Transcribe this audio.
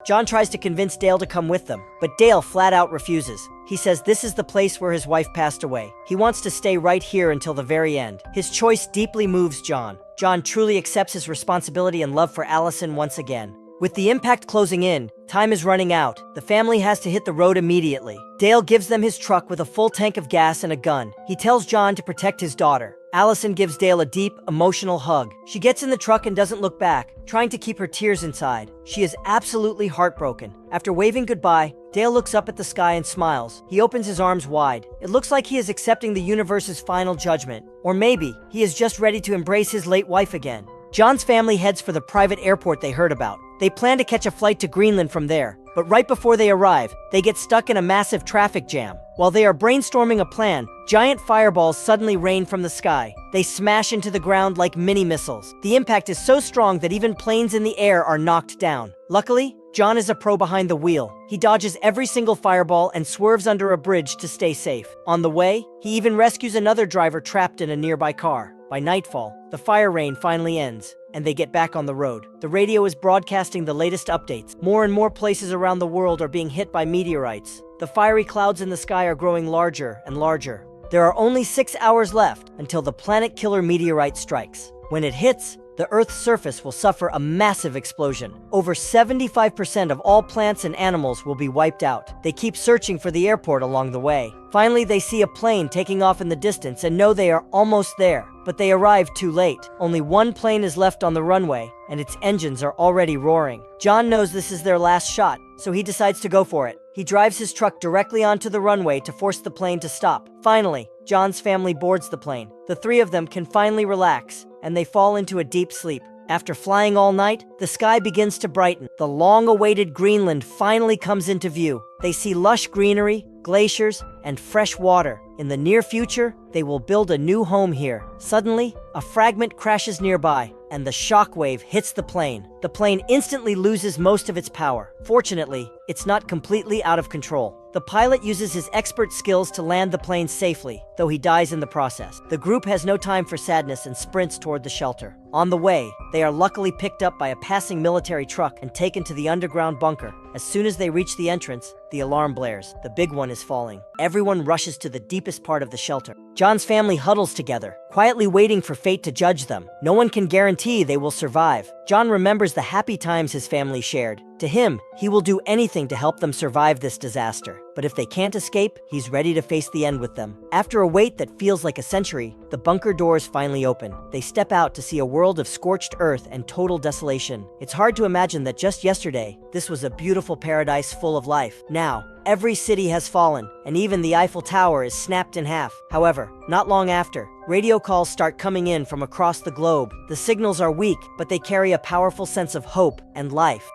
John tries to convince Dale to come with them, but Dale flat out refuses. He says this is the place where his wife passed away. He wants to stay right here until the very end. His choice deeply moves John. John truly accepts his responsibility and love for Allison once again. With the impact closing in, time is running out. The family has to hit the road immediately. Dale gives them his truck with a full tank of gas and a gun. He tells John to protect his daughter. Allison gives Dale a deep, emotional hug. She gets in the truck and doesn't look back, trying to keep her tears inside. She is absolutely heartbroken. After waving goodbye, Dale looks up at the sky and smiles. He opens his arms wide. It looks like he is accepting the universe's final judgment. Or maybe he is just ready to embrace his late wife again. John's family heads for the private airport they heard about. They plan to catch a flight to Greenland from there, but right before they arrive, they get stuck in a massive traffic jam. While they are brainstorming a plan, giant fireballs suddenly rain from the sky. They smash into the ground like mini missiles. The impact is so strong that even planes in the air are knocked down. Luckily, John is a pro behind the wheel. He dodges every single fireball and swerves under a bridge to stay safe. On the way, he even rescues another driver trapped in a nearby car. By nightfall, the fire rain finally ends, and they get back on the road. The radio is broadcasting the latest updates. More and more places around the world are being hit by meteorites. The fiery clouds in the sky are growing larger and larger. There are only 6 hours left until the planet-killer meteorite strikes. When it hits, the Earth's surface will suffer a massive explosion. Over 75% of all plants and animals will be wiped out. They keep searching for the airport along the way. Finally, they see a plane taking off in the distance and know they are almost there. But they arrive too late. Only one plane is left on the runway, and its engines are already roaring. John knows this is their last shot, so he decides to go for it. He drives his truck directly onto the runway to force the plane to stop. Finally, John's family boards the plane. The three of them can finally relax, and they fall into a deep sleep. After flying all night, the sky begins to brighten. The long-awaited Greenland finally comes into view. They see lush greenery, glaciers, and fresh water. In the near future, they will build a new home here. Suddenly, a fragment crashes nearby, and the shockwave hits the plane. The plane instantly loses most of its power. Fortunately, it's not completely out of control. The pilot uses his expert skills to land the plane safely, though he dies in the process. The group has no time for sadness and sprints toward the shelter. On the way, they are luckily picked up by a passing military truck and taken to the underground bunker. As soon as they reach the entrance, the alarm blares. The big one is falling. Everyone rushes to the deepest part of the shelter. John's family huddles together, quietly waiting for fate to judge them. No one can guarantee they will survive. John remembers the happy times his family shared. To him, he will do anything to help them survive this disaster. But if they can't escape, he's ready to face the end with them. After a wait that feels like a century, the bunker doors finally open. They step out to see a world of scorched earth and total desolation. It's hard to imagine that just yesterday, this was a beautiful paradise full of life. Now, every city has fallen, and even the Eiffel Tower is snapped in half. However, not long after, radio calls start coming in from across the globe. The signals are weak, but they carry a powerful sense of hope and life.